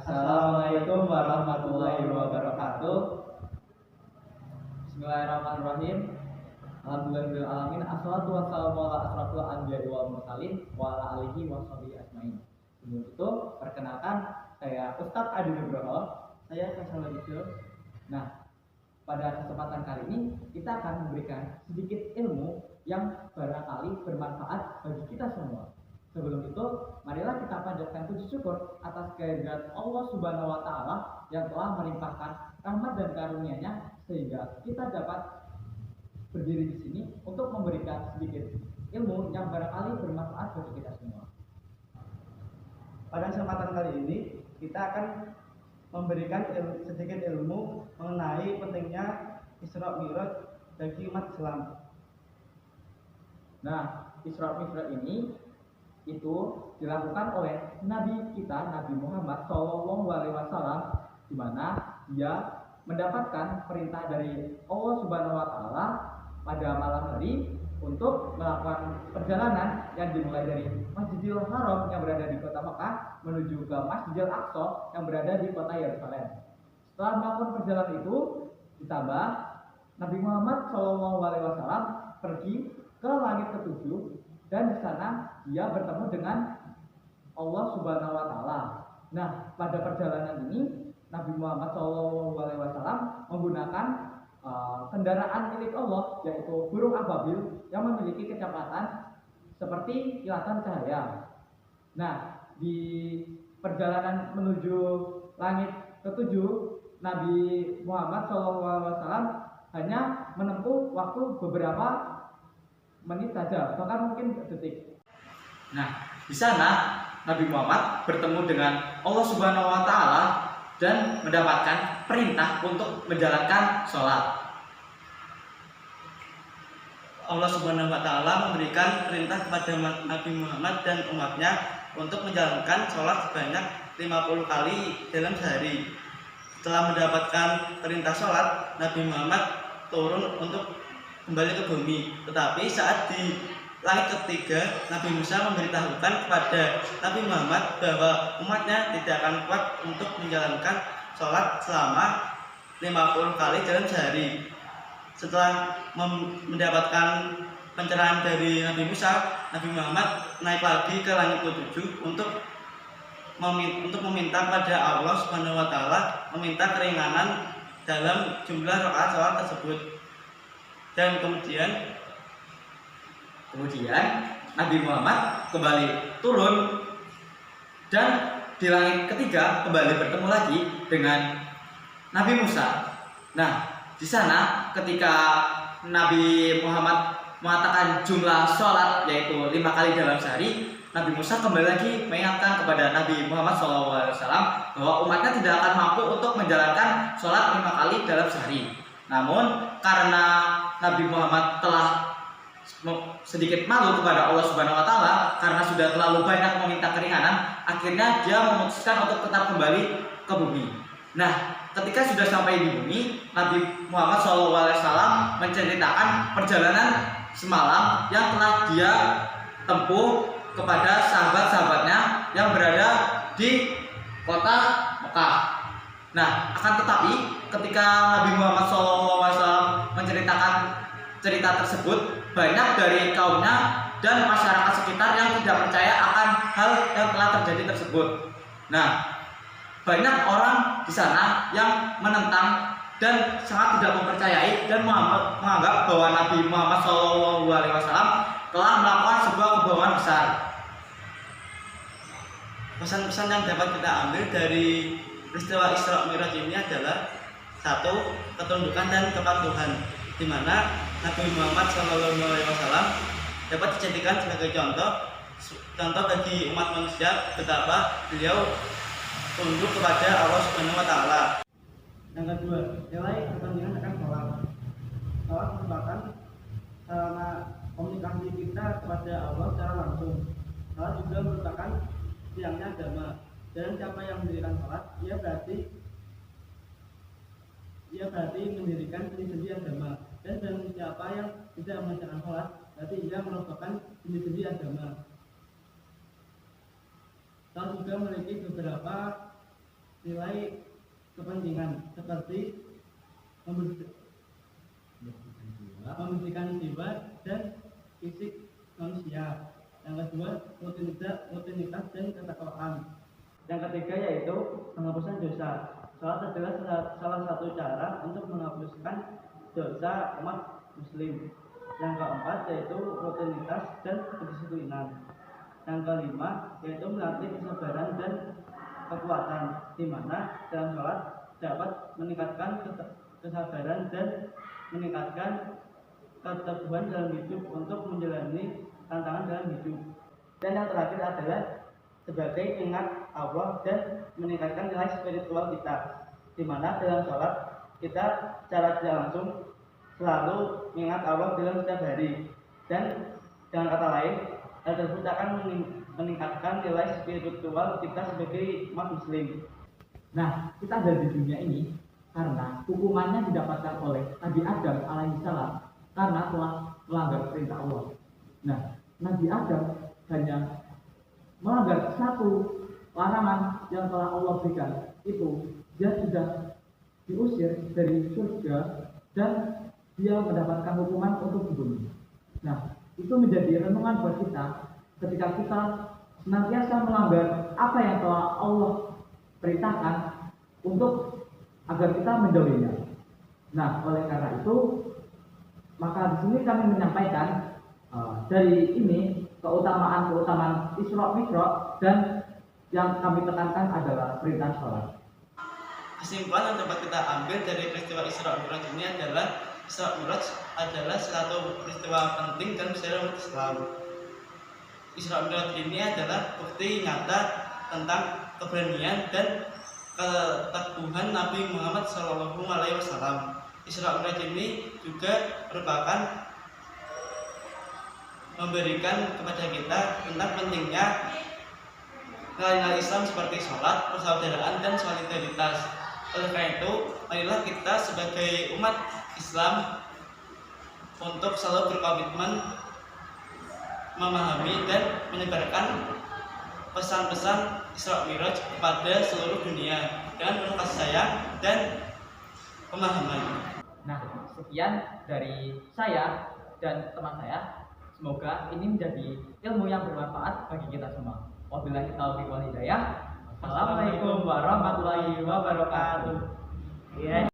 Assalamualaikum warahmatullahi wabarakatuh. Bismillahirrahmanirrahim. Alhamdulillahirrahmanirrahim. Assalatu wassalamu ala asrafil anbiya'i wal mursalin wa ala alihi washabihi ajmain. Sebelum itu, perkenalkan saya Ustadz Adi Nugroho. Saya Faisal Wadidjo. Nah, pada kesempatan kali ini kita akan memberikan sedikit ilmu yang barangkali bermanfaat bagi kita semua. Sebelum itu, marilah kita panjatkan puji syukur atas kehadirat Allah Subhanahu wa Ta'ala yang telah melimpahkan rahmat dan karunia-Nya sehingga kita dapat berdiri di sini untuk memberikan sedikit ilmu yang barangkali bermanfaat bagi kita semua. Pada kesempatan kali ini kita akan memberikan sedikit ilmu mengenai pentingnya Isra Mi'raj bagi umat Islam. Nah, Isra Mi'raj ini itu dilakukan oleh Nabi kita, Nabi Muhammad SAW, di mana dia mendapatkan perintah dari Allah Subhanahu wa Ta'ala pada malam hari untuk melakukan perjalanan yang dimulai dari Masjidil Haram yang berada di kota Mekah menuju ke Masjidil Aqsa yang berada di kota Yerusalem. Setelah melakukan perjalanan itu, ditambah Nabi Muhammad SAW pergi ke langit ketujuh dan di sana dia bertemu dengan Allah Subhanahu wa Ta'ala. Nah, pada perjalanan ini Nabi Muhammad SAW menggunakan kendaraan milik Allah, yaitu burung ababil yang memiliki kecepatan seperti kilatan cahaya. Nah, di perjalanan menuju langit ketujuh, Nabi Muhammad SAW hanya menempuh waktu beberapa menit saja, bahkan mungkin detik. Nah, di sana Nabi Muhammad bertemu dengan Allah Subhanahu wa Ta'ala dan mendapatkan perintah untuk menjalankan sholat. Allah Subhanahu wa Ta'ala memberikan perintah kepada Nabi Muhammad dan umatnya untuk menjalankan sholat sebanyak 50 kali dalam sehari. Setelah mendapatkan perintah sholat, Nabi Muhammad turun untuk kembali ke bumi. Tetapi saat di langit ketiga, Nabi Musa memberitahukan kepada Nabi Muhammad bahwa umatnya tidak akan kuat untuk menjalankan sholat selama 50 kali dalam sehari. Setelah mendapatkan pencerahan dari Nabi Musa, Nabi Muhammad naik lagi ke langit ke-7 untuk meminta pada Allah Subhanahu wa Ta'ala meminta keringanan dalam jumlah rakaat sholat tersebut. Dan kemudian Nabi Muhammad kembali turun dan di langit ketiga kembali bertemu lagi dengan Nabi Musa. Nah, di sana ketika Nabi Muhammad mengatakan jumlah sholat yaitu 5 kali dalam sehari, Nabi Musa kembali lagi mengingatkan kepada Nabi Muhammad SAW bahwa umatnya tidak akan mampu untuk menjalankan sholat 5 kali dalam sehari. Namun karena Nabi Muhammad telah sedikit malu kepada Allah Subhanahu wa Ta'ala karena sudah terlalu banyak meminta keringanan, akhirnya dia memutuskan untuk tetap kembali ke bumi. Nah, ketika sudah sampai di bumi, Nabi Muhammad SAW menceritakan perjalanan semalam yang telah dia tempuh kepada sahabat-sahabatnya yang berada di kota Mekah. Nah, akan tetapi ketika Nabi Muhammad SAW menceritakan cerita tersebut, banyak dari kaumnya dan masyarakat sekitar yang tidak percaya akan hal yang telah terjadi tersebut. Nah, banyak orang di sana yang menentang dan sangat tidak mempercayai dan menganggap bahwa Nabi Muhammad SAW telah melakukan sebuah kebohongan besar. Pesan-pesan yang dapat kita ambil dari peristiwa Isra Mi'raj ini adalah satu, ketundukan dan kepatuhan, di mana Nabi Muhammad SAW dapat dijadikan sebagai contoh bagi umat manusia betapa beliau tunduk kepada Allah Subhanahu wa Ta'ala. Yang kedua, nilai kepentingan akan sholat. Sholat merupakan sarana komunikasi kita kepada Allah secara langsung. Sholat juga merupakan tiangnya agama. Dan siapa yang mendirikan sholat, ia berarti mendirikan sendi-sendi agama. Dan siapa yang tidak mengerjakan sholat, berarti ia merupakan sendi-sendi agama. Sholat juga memiliki beberapa nilai kepentingan seperti membersihkan jiwa dan fisik manusia. Yang kedua, rutinitas dan ketakwaan. Yang ketiga yaitu penghapusan dosa. Salat adalah salah satu cara untuk menghapuskan dosa umat muslim. Yang keempat yaitu rutinitas dan kedisiplinan. Yang kelima yaitu melatih kesabaran dan kekuatan, di mana dalam sholat dapat meningkatkan kesabaran dan meningkatkan keteguhan dalam hidup untuk menjalani tantangan dalam hidup. Dan yang terakhir adalah sebagai ingat Allah dan meningkatkan nilai spiritual kita, di mana dalam sholat kita secara tidak langsung selalu mengingat Allah dalam setiap hari. Dan dengan kata lain, hal tersebut akan meningkatkan nilai spiritual kita sebagai umat muslim. Nah, kita ada di dunia ini karena hukumannya didapatkan oleh Nabi Adam alaihissalam karena telah melanggar perintah Allah. Nah, Nabi Adam hanya melanggar satu larangan yang telah Allah berikan, itu dia sudah diusir dari surga dan dia mendapatkan hukuman untuk dibunuh. Nah, itu menjadi renungan buat kita ketika kita senantiasa melanggar apa yang telah Allah perintahkan untuk agar kita menjauhinya. Nah, oleh karena itu, maka di sini kami menyampaikan dari ini keutamaan Isra Mi'raj, dan yang kami tekankan adalah perintah sholat. Kesimpulan yang dapat kita ambil dari peristiwa Isra Mi'raj ini adalah Isra Mi'raj adalah satu peristiwa penting dalam sejarah umat Islam. Isra Mi'raj ini adalah bukti nyata tentang keberanian dan keteguhan Nabi Muhammad SAW. Isra Mi'raj ini juga merupakan memberikan kepada kita tentang pentingnya nilai-nilai Islam seperti sholat, persaudaraan, dan solidaritas. Oleh karena itu, marilah kita sebagai umat Islam untuk selalu berkomitmen memahami dan menyebarkan pesan-pesan Isra Mi'raj kepada seluruh dunia dengan penuh kasih sayang dan pemahaman. Nah, sekian dari saya dan teman saya. Semoga ini menjadi ilmu yang bermanfaat bagi kita semua. Wabillahi taufiq wal hidayah. Assalamualaikum warahmatullahi wabarakatuh.